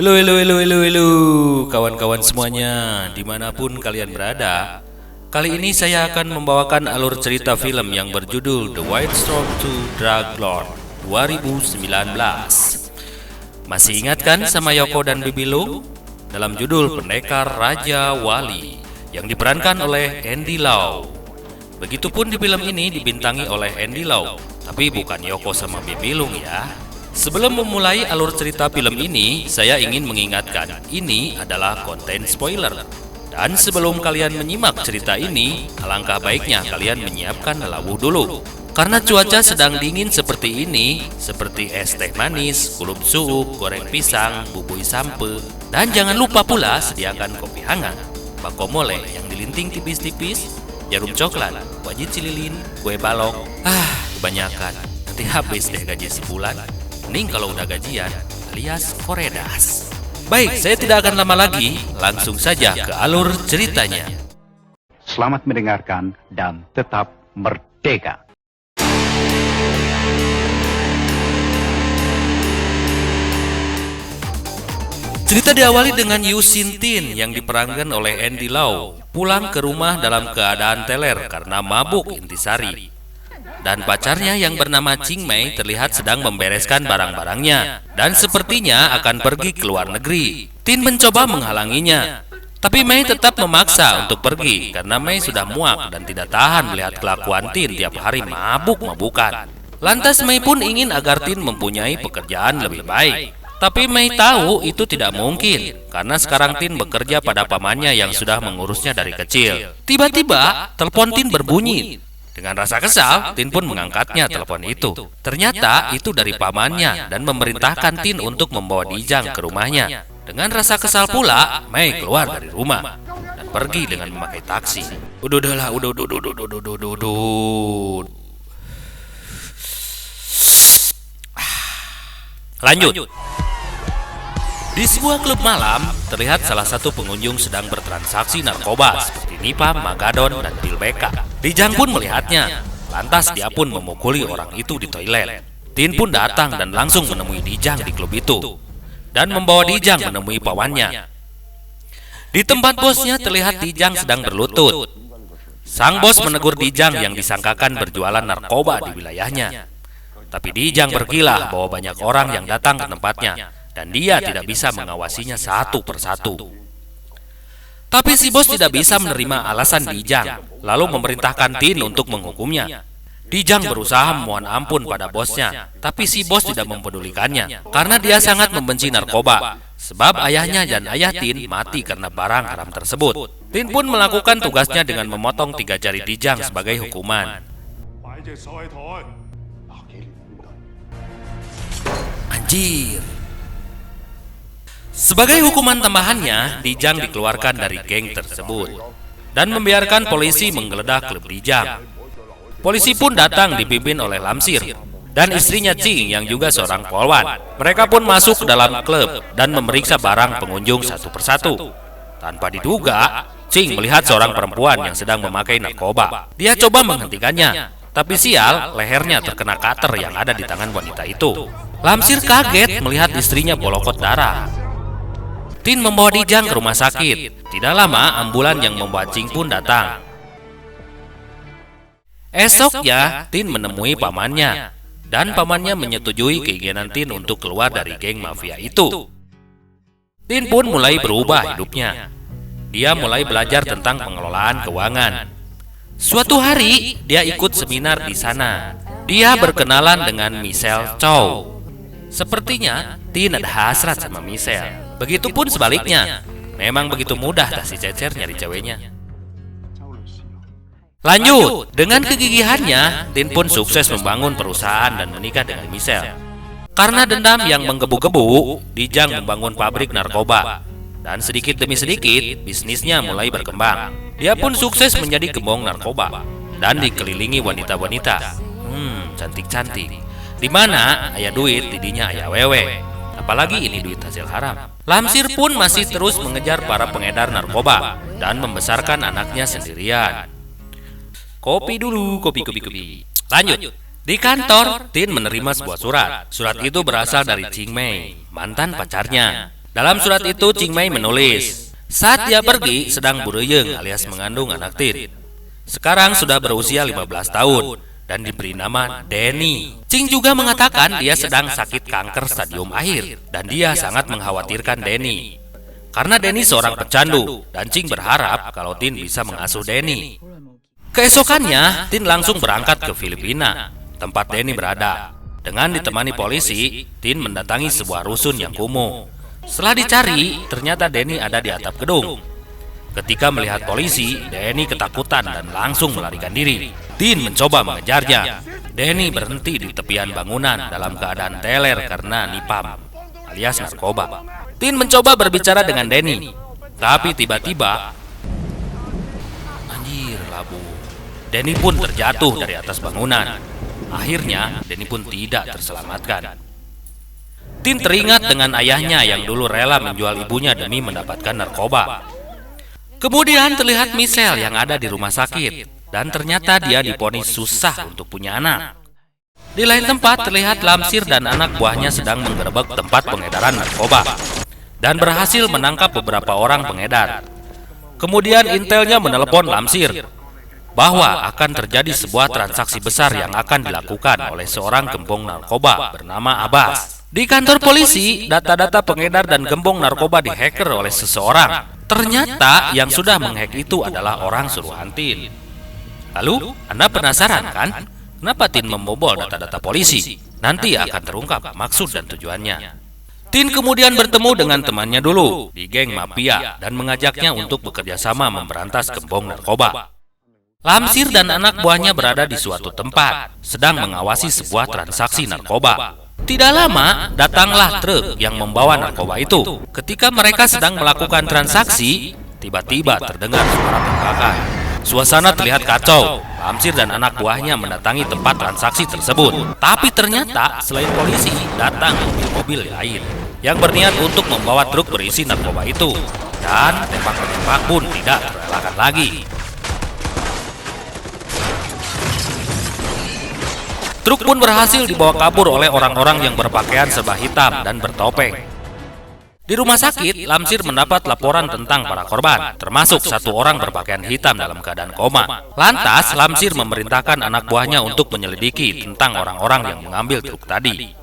Halo, kawan-kawan semuanya, dimanapun kalian berada. Kali ini saya akan membawakan alur cerita film yang berjudul The White Storm 2 Drug Lord 2019. Masih ingat kan sama Yoko dan Bibi Lung? Dalam judul Pendekar Raja Wali yang diperankan oleh Andy Lau. Begitupun di film ini dibintangi oleh Andy Lau, tapi bukan Yoko sama Bibi Lung ya. Sebelum memulai alur cerita film ini, saya ingin mengingatkan, ini adalah konten spoiler. Dan sebelum kalian menyimak cerita ini, alangkah baiknya kalian menyiapkan lawuh dulu. Karena cuaca sedang dingin seperti ini, seperti es teh manis, kulup suuk, goreng pisang, bubui sampe. Dan jangan lupa pula sediakan kopi hangat, bako mole yang dilinting tipis-tipis, jarum coklat, wajit cililin, kue balok. Kebanyakan, nanti habis deh gaji sebulan. Mending kalau udah gajian, alias koredas. Baik, saya tidak akan lama lagi, langsung saja ke alur ceritanya. Selamat mendengarkan dan tetap merdeka. Cerita diawali dengan Yu Sin Tin yang diperankan oleh Andy Lau pulang ke rumah dalam keadaan teler karena mabuk intisari. Dan pacarnya yang bernama Ching Mei terlihat sedang membereskan barang-barangnya dan sepertinya akan pergi ke luar negeri. Tin mencoba menghalanginya, tapi Mei tetap memaksa untuk pergi karena Mei sudah muak dan tidak tahan melihat kelakuan Tin tiap hari mabuk-mabukan. Lantas Mei pun ingin agar Tin mempunyai pekerjaan lebih baik. Tapi Mei tahu itu tidak mungkin karena sekarang Tin bekerja pada pamannya yang sudah mengurusnya dari kecil. Tiba-tiba telepon Tin berbunyi. Dengan rasa kesal, Tin pun mengangkatnya telepon itu. Ternyata itu dari pamannya dan memerintahkan Tin untuk membawa Dijang ke rumahnya. Dengan rasa kesal pula, Mei keluar dari rumah dan pergi dengan memakai taksi. Udah. Lanjut. Di sebuah klub malam, terlihat salah satu pengunjung sedang bertransaksi narkoba seperti Nipa, Magadon, dan Pilbeka. Dijang pun melihatnya, lantas dia pun memukuli orang itu di toilet. Tin pun datang dan langsung menemui Dijang di klub itu dan membawa Dijang menemui pawannya. Di tempat bosnya terlihat Dijang sedang berlutut. Sang bos menegur Dijang yang disangkakan berjualan narkoba di wilayahnya. Tapi Dijang berkilah bahwa banyak orang yang datang ke tempatnya dan dia tidak bisa mengawasinya satu persatu. Tapi si bos tidak bisa menerima alasan Dijang, lalu memerintahkan Tin untuk menghukumnya. Dijang berusaha memohon ampun pada bosnya, tapi si bos tidak mempedulikannya karena dia sangat membenci narkoba. Sebab ayahnya dan ayah Tin mati karena barang haram tersebut. Tin pun melakukan tugasnya dengan memotong 3 jari Dijang sebagai hukuman. Anjir. Sebagai hukuman tambahannya, Dijang dikeluarkan dari geng tersebut dan membiarkan polisi menggeledah klub Dijang. Polisi pun datang dipimpin oleh Lamsir dan istrinya Ching yang juga seorang polwan. Mereka pun masuk ke dalam klub dan memeriksa barang pengunjung satu persatu. Tanpa diduga, Ching melihat seorang perempuan yang sedang memakai narkoba. Dia coba menghentikannya, tapi sial, lehernya terkena cutter yang ada di tangan wanita itu. Lamsir kaget melihat istrinya bolokot darah. Tin membawa Dijang ke rumah sakit. Tidak lama, ambulan yang membawa Ching pun datang. Esoknya, Tin menemui pamannya, dan pamannya menyetujui keinginan Tin untuk keluar dari geng mafia itu. Tin pun mulai berubah hidupnya. Dia mulai belajar tentang pengelolaan keuangan. Suatu hari, dia ikut seminar di sana. Dia berkenalan dengan Michelle Chow. Sepertinya, Tin ada hasrat sama Michelle. Begitupun sebaliknya, memang begitu mudah tak si Cecer nyari ceweknya. Lanjut, dengan kegigihannya, Tin pun sukses membangun perusahaan dan menikah dengan Michelle. Karena dendam yang menggebu-gebu, Dijang membangun pabrik narkoba. Dan sedikit demi sedikit, bisnisnya mulai berkembang. Dia pun sukses menjadi gembong narkoba dan dikelilingi wanita-wanita. Cantik-cantik. Di mana ayah duit, didinya ayah wewe. Apalagi ini duit hasil haram. Lamsir pun masih terus mengejar para pengedar narkoba dan membesarkan anaknya sendirian. Kopi dulu, kopi. Lanjut. Di kantor, Tin menerima sebuah surat. Surat itu berasal dari Ching Mei, mantan pacarnya. Dalam surat itu Cingmei menulis, saat dia pergi sedang bureyeng alias mengandung anak Tin. Sekarang sudah berusia 15 tahun dan diberi nama Denny. Cing juga mengatakan dia sedang sakit kanker stadium akhir dan dia sangat mengkhawatirkan Denny. Karena Denny seorang pecandu dan Cing berharap kalau Tin bisa mengasuh Denny. Keesokannya, Tin langsung berangkat ke Filipina, tempat Denny berada. Dengan ditemani polisi, Tin mendatangi sebuah rusun yang kumuh. Setelah dicari, ternyata Denny ada di atap gedung. Ketika melihat polisi, Denny ketakutan dan langsung melarikan diri. Tin mencoba mengejarnya. Denny berhenti di tepian bangunan dalam keadaan teler karena nipam, alias narkoba. Tin mencoba berbicara dengan Denny, tapi tiba-tiba, anjir labu, Denny pun terjatuh dari atas bangunan. Akhirnya, Denny pun tidak terselamatkan. Tin teringat dengan ayahnya yang dulu rela menjual ibunya demi mendapatkan narkoba. Kemudian terlihat Michelle yang ada di rumah sakit, dan ternyata dia divonis susah untuk punya anak. Di lain tempat terlihat Lamsir dan anak buahnya sedang menggerebek tempat pengedaran narkoba, dan berhasil menangkap beberapa orang pengedar. Kemudian intelnya menelepon Lamsir bahwa akan terjadi sebuah transaksi besar yang akan dilakukan oleh seorang gembong narkoba bernama Abbas. Di kantor polisi, data-data pengedar dan gembong narkoba dihacker oleh seseorang. Ternyata yang sudah menghack itu adalah orang suruhan Tin. Lalu, Anda penasaran kan? Kenapa Tin membobol data-data polisi? Nanti akan terungkap maksud dan tujuannya. Tin kemudian bertemu dengan temannya dulu di geng mafia dan mengajaknya untuk bekerja sama memberantas gembong narkoba. Lamsir dan anak buahnya berada di suatu tempat, sedang mengawasi sebuah transaksi narkoba. Tidak lama, datanglah truk yang membawa narkoba itu. Ketika mereka sedang melakukan transaksi, tiba-tiba terdengar suara tembakan. Suasana terlihat kacau. Lamsir dan anak buahnya mendatangi tempat transaksi tersebut. Tapi ternyata, selain polisi, datang mobil lain yang berniat untuk membawa truk berisi narkoba itu. Dan tembak-menembak pun tidak terelakkan lagi. Truk pun berhasil dibawa kabur oleh orang-orang yang berpakaian serba hitam dan bertopeng. Di rumah sakit, Lamsir mendapat laporan tentang para korban, termasuk satu orang berpakaian hitam dalam keadaan koma. Lantas, Lamsir memerintahkan anak buahnya untuk menyelidiki tentang orang-orang yang mengambil truk tadi.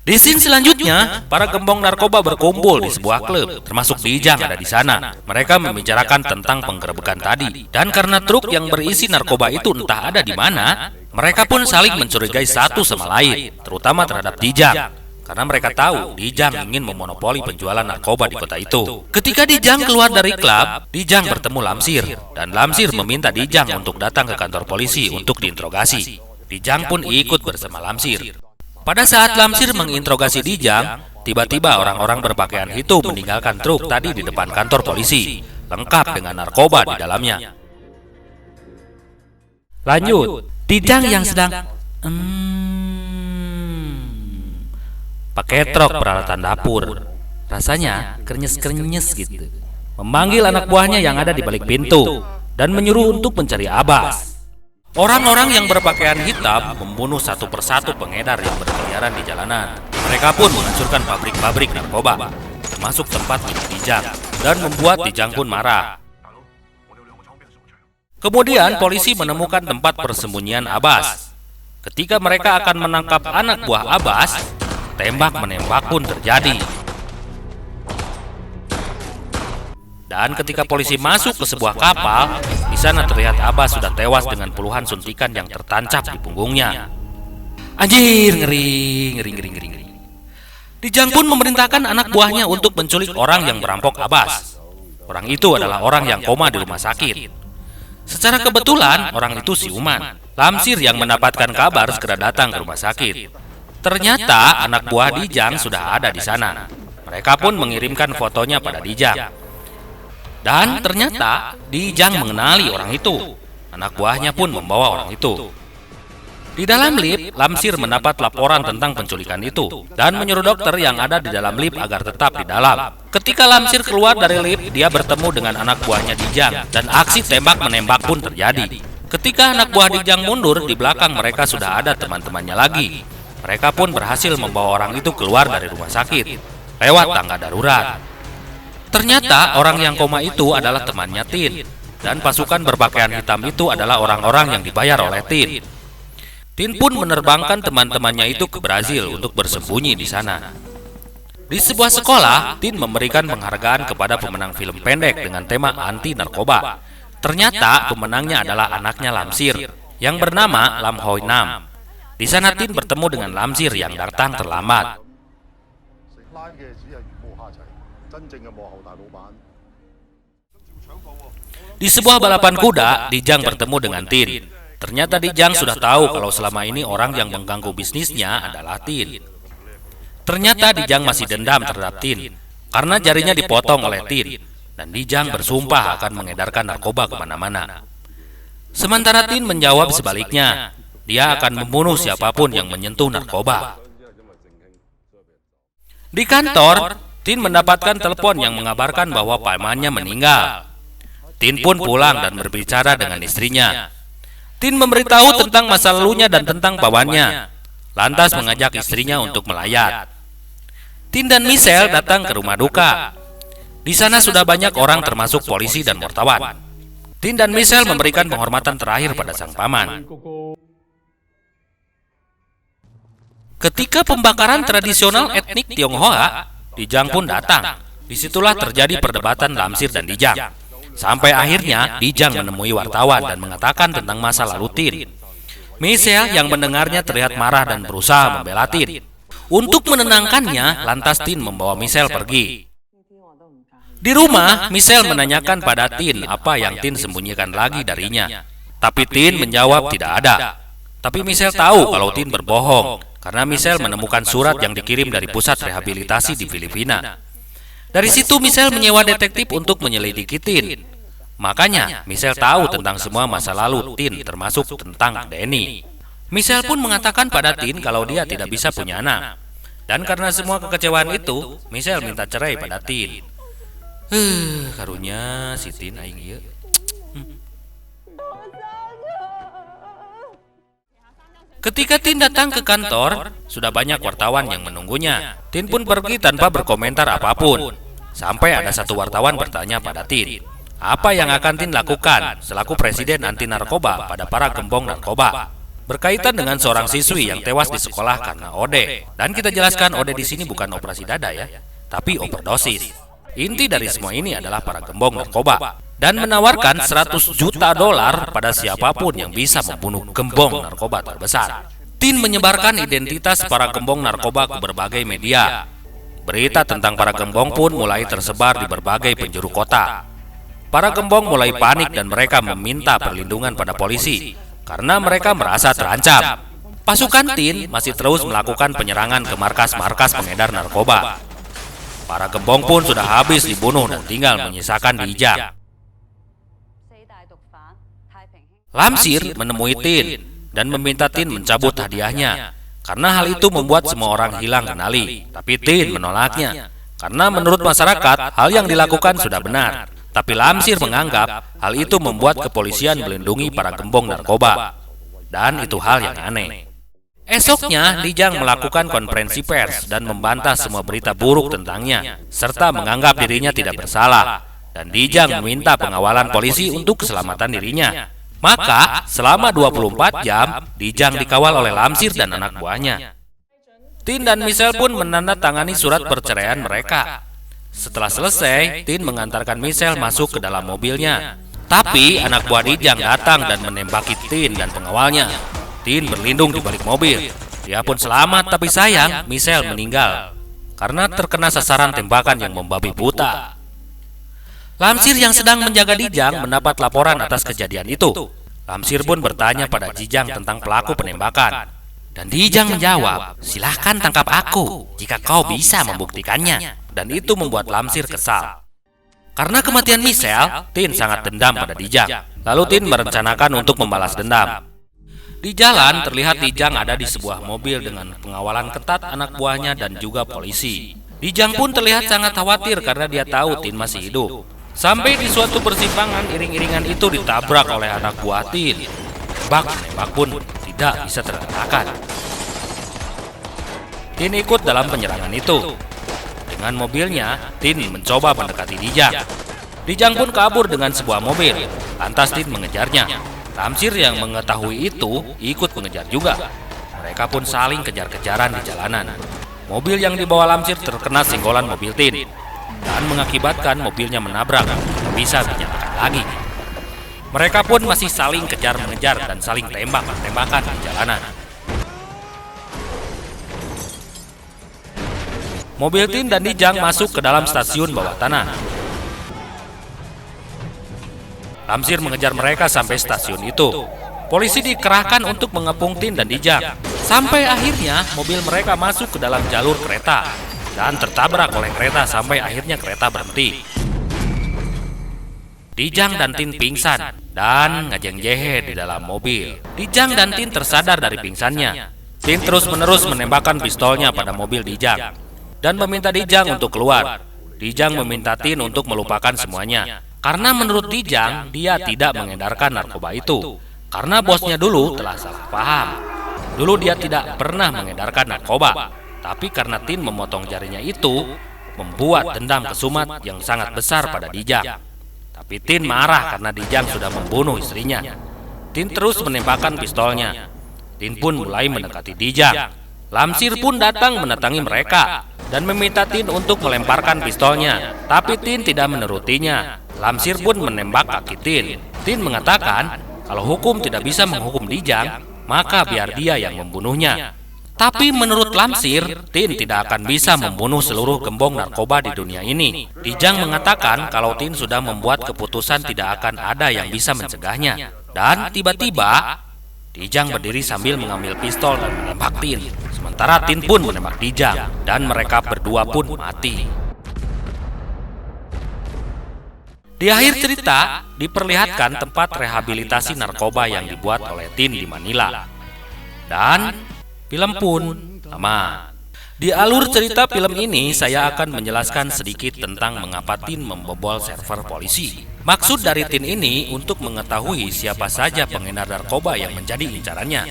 Di scene selanjutnya, para gembong narkoba berkumpul di sebuah klub, termasuk Dijang ada di sana. Mereka membicarakan tentang penggerebekan tadi, dan karena truk yang berisi narkoba itu entah ada di mana, mereka pun saling mencurigai satu sama lain, terutama terhadap Dijang, karena mereka tahu Dijang ingin memonopoli penjualan narkoba di kota itu. Ketika Dijang keluar dari klub, Dijang bertemu Lamsir, dan Lamsir meminta Dijang untuk datang ke kantor polisi untuk diinterogasi. Dijang pun ikut bersama Lamsir. Pada saat Lamsir menginterogasi Dijang, tiba-tiba orang-orang berpakaian hitam meninggalkan truk tadi di depan kantor polisi, lengkap dengan narkoba di dalamnya. Lanjut, Dijang yang sedang pakai truk peralatan dapur, rasanya krenyes-krenyes gitu, memanggil anak buahnya yang ada di balik pintu dan menyuruh untuk mencari Abbas. Orang-orang yang berpakaian hitam membunuh satu persatu pengedar yang berkeliaran di jalanan. Mereka pun menghancurkan pabrik-pabrik narkoba, termasuk tempat milik Dijang, dan membuat Dijang pun marah. Kemudian polisi menemukan tempat persembunyian Abbas. Ketika mereka akan menangkap anak buah Abbas, tembak-menembak pun terjadi. Dan ketika polisi masuk ke sebuah kapal, di sana terlihat Abbas sudah tewas dengan puluhan suntikan yang tertancap di punggungnya. Anjir, ngeri. Dijang pun memerintahkan anak buahnya untuk menculik orang yang merampok Abbas. Orang itu adalah orang yang koma di rumah sakit. Secara kebetulan, orang itu siuman. Lamsir yang mendapatkan kabar segera datang ke rumah sakit. Ternyata anak buah Dijang sudah ada di sana. Mereka pun mengirimkan fotonya pada Dijang. Dan ternyata Dijang mengenali orang itu. Anak buahnya pun membawa orang itu. Di dalam lift, Lamsir mendapat laporan tentang penculikan itu dan menyuruh dokter yang ada di dalam lift agar tetap di dalam. Ketika Lamsir keluar dari lift, dia bertemu dengan anak buahnya Dijang dan aksi tembak-menembak pun terjadi. Ketika anak buah Dijang mundur, di belakang mereka sudah ada teman-temannya lagi. Mereka pun berhasil membawa orang itu keluar dari rumah sakit lewat tangga darurat. Ternyata orang yang koma itu adalah temannya Tin, dan pasukan berpakaian hitam itu adalah orang-orang yang dibayar oleh Tin. Tin pun menerbangkan teman-temannya itu ke Brazil untuk bersembunyi di sana. Di sebuah sekolah, Tin memberikan penghargaan kepada pemenang film pendek dengan tema anti narkoba. Ternyata pemenangnya adalah anaknya Lamsir yang bernama Lam Hoi Nam. Di sana Tin bertemu dengan Lamsir yang datang terlambat. Di sebuah balapan kuda, Dijang bertemu dengan Tin. Ternyata Dijang sudah tahu kalau selama ini orang yang mengganggu bisnisnya adalah Tin. Ternyata Dijang masih dendam terhadap Tin karena jarinya dipotong oleh Tin, dan Dijang bersumpah akan mengedarkan narkoba kemana-mana. Sementara Tin menjawab sebaliknya, dia akan membunuh siapapun yang menyentuh narkoba. Di kantor, Tin mendapatkan telepon yang mengabarkan bahwa pamannya meninggal. Tin pun pulang dan berbicara dengan istrinya. Tin memberitahu tentang masa lalunya dan tentang pamannya, lantas mengajak istrinya untuk melayat. Tin dan Michelle datang ke rumah duka. Di sana sudah banyak orang termasuk polisi dan wartawan. Tin dan Michelle memberikan penghormatan terakhir pada sang paman. Ketika pembakaran tradisional etnik Tionghoa, Dijang pun datang. Disitulah terjadi perdebatan Lamsir dan Dijang. Sampai akhirnya Dijang menemui wartawan dan mengatakan tentang masa lalu Tin. Michelle yang mendengarnya terlihat marah dan berusaha membela Tin. Untuk menenangkannya, lantas Tin membawa Michelle pergi. Di rumah, Michelle menanyakan pada Tin apa yang Tin sembunyikan lagi darinya. Tapi Tin menjawab tidak ada. Tapi Michelle tahu kalau Tin berbohong, karena Michelle menemukan surat yang dikirim dari pusat rehabilitasi di Filipina. Dari situ Michelle menyewa detektif untuk menyelidiki Tin. Makanya Michelle tahu tentang semua masa lalu Tin, termasuk tentang Denny. Michelle pun mengatakan pada Tin kalau dia tidak bisa punya anak. Dan karena semua kekecewaan itu, Michelle minta cerai pada Tin. Karunya si Tin aing ieu. Ketika Tin datang ke kantor, sudah banyak wartawan yang menunggunya. Tin pun pergi tanpa berkomentar apapun. Sampai ada satu wartawan bertanya pada Tin, apa yang akan Tin lakukan selaku presiden anti narkoba pada para gembong narkoba? Berkaitan dengan seorang siswi yang tewas di sekolah karena OD. Dan kita jelaskan OD di sini bukan operasi dada ya, tapi overdosis. Inti dari semua ini adalah para gembong narkoba, dan menawarkan 100 juta dolar pada siapapun yang bisa membunuh gembong narkoba terbesar. Tin menyebarkan identitas para gembong narkoba ke berbagai media. Berita tentang para gembong pun mulai tersebar di berbagai penjuru kota. Para gembong mulai panik dan mereka meminta perlindungan pada polisi karena mereka merasa terancam. Pasukan Tin masih terus melakukan penyerangan ke markas-markas pengedar narkoba. Para gembong pun sudah habis dibunuh dan tinggal menyisakan Dijang. Lamsir menemui Tin dan meminta Tin mencabut hadiahnya, karena hal itu membuat semua orang hilang kendali. Tapi Tin menolaknya, karena menurut masyarakat hal yang dilakukan sudah benar. Tapi Lamsir menganggap hal itu membuat kepolisian melindungi para gembong narkoba. Dan itu hal yang aneh. Esoknya, Dijang melakukan konferensi pers dan membantah semua berita buruk tentangnya, serta menganggap dirinya tidak bersalah. Dan Dijang meminta pengawalan polisi untuk keselamatan dirinya. Maka, selama 24 jam, Dijang dikawal oleh Lamsir dan anak buahnya. Tin dan Michelle pun menandatangani surat perceraian mereka. Setelah selesai, Tin mengantarkan Michelle masuk ke dalam mobilnya. Tapi, anak buah Dijang datang dan menembaki Tin dan pengawalnya. Tin berlindung di balik mobil. Dia pun selamat, tapi sayang, Michelle meninggal karena terkena sasaran tembakan yang membabi buta. Lamsir yang sedang menjaga Dijang mendapat laporan atas kejadian itu. Lamsir pun bertanya pada Dijang tentang pelaku penembakan. Dan Dijang menjawab, silahkan tangkap aku jika kau bisa membuktikannya. Dan itu membuat Lamsir kesal. Karena kematian Michelle, Tin sangat dendam pada Dijang. Lalu Tin merencanakan untuk membalas dendam. Di jalan terlihat Dijang ada di sebuah mobil dengan pengawalan ketat anak buahnya dan juga polisi. Dijang pun terlihat sangat khawatir karena dia tahu Tin masih hidup. Sampai di suatu persimpangan, iring-iringan itu ditabrak oleh anak buah Tin. Tembak pun tidak bisa terelakkan. Tin ikut dalam penyerangan itu. Dengan mobilnya, Tin mencoba mendekati Dijang. Dijang pun kabur dengan sebuah mobil. Lantas Tin mengejarnya. Lamsir yang mengetahui itu ikut mengejar juga. Mereka pun saling kejar-kejaran di jalanan. Mobil yang dibawa Lamsir terkena senggolan mobil Tin dan mengakibatkan mobilnya menabrak, tidak bisa dinyalakan lagi. Mereka pun masih saling kejar-mengejar dan saling tembak-tembakan di jalanan. Mobil Tin dan Dijang masuk ke dalam stasiun bawah tanah. Lamsir mengejar mereka sampai stasiun itu. Polisi dikerahkan untuk mengepung Tin dan Dijang. Sampai akhirnya mobil mereka masuk ke dalam jalur kereta dan tertabrak oleh kereta sampai akhirnya kereta berhenti. Dijang dan Tin pingsan dan ngajeng-jehe di dalam mobil. Dijang dan Tin tersadar dari pingsannya. Tin terus-menerus menembakkan pistolnya pada mobil Dijang dan meminta Dijang untuk keluar. Dijang meminta Tin untuk melupakan semuanya. Karena menurut Dijang, dia tidak mengedarkan narkoba itu. Karena bosnya dulu telah salah paham. Dulu dia tidak pernah mengedarkan narkoba. Tapi karena Tin memotong jarinya itu, membuat dendam kesumat yang sangat besar pada Dijang. Tapi Tin marah karena Dijang sudah membunuh istrinya. Tin terus menembakkan pistolnya. Tin pun mulai mendekati Dijang. Lamsir pun datang mendatangi mereka dan meminta Tin untuk melemparkan pistolnya. Tapi Tin tidak menurutinya. Lamsir pun menembak kaki Tin. Tin mengatakan kalau hukum tidak bisa menghukum Dijang, maka biar dia yang membunuhnya. Tapi menurut Lamsir, Tin tidak akan bisa membunuh seluruh gembong narkoba di dunia ini. Dijang mengatakan kalau Tin sudah membuat keputusan tidak akan ada yang bisa mencegahnya. Dan tiba-tiba Dijang berdiri sambil mengambil pistol dan menembak Tin. Sementara Tin pun menembak Dijang dan mereka berdua pun mati. Di akhir cerita, diperlihatkan tempat rehabilitasi narkoba yang dibuat oleh Tin di Manila. Dan film pun tamat. Di alur cerita film ini, saya akan menjelaskan sedikit tentang mengapa Tin membobol server polisi. Maksud dari Tin ini untuk mengetahui siapa saja pengedar narkoba yang menjadi incarannya.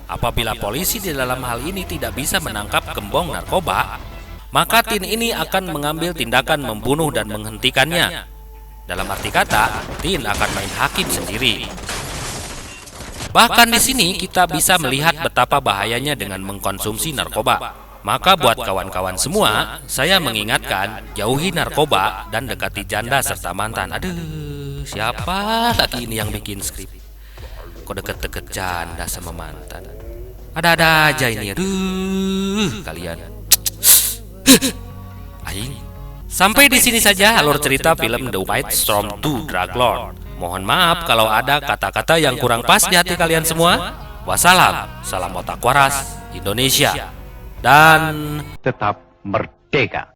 Apabila polisi di dalam hal ini tidak bisa menangkap gembong narkoba, maka Tin ini akan mengambil tindakan membunuh dan menghentikannya. Dalam arti kata, Tin akan main hakim sendiri. Bahkan di sini kita bisa melihat betapa bahayanya dengan mengkonsumsi narkoba. Maka buat kawan-kawan semua, saya mengingatkan jauhi narkoba dan dekati janda serta mantan. Aduh, siapa lagi ini yang bikin skrip? Kok deket-deket janda sama mantan? Ada-ada aja ini. Aduh, kalian. Aing. Sampai di sini saja alur cerita film The White Storm 2 Drug Lord. Mohon maaf kalau ada kata-kata yang kurang pas di hati kalian semua. Wassalam, salam otak waras, Indonesia, dan tetap merdeka.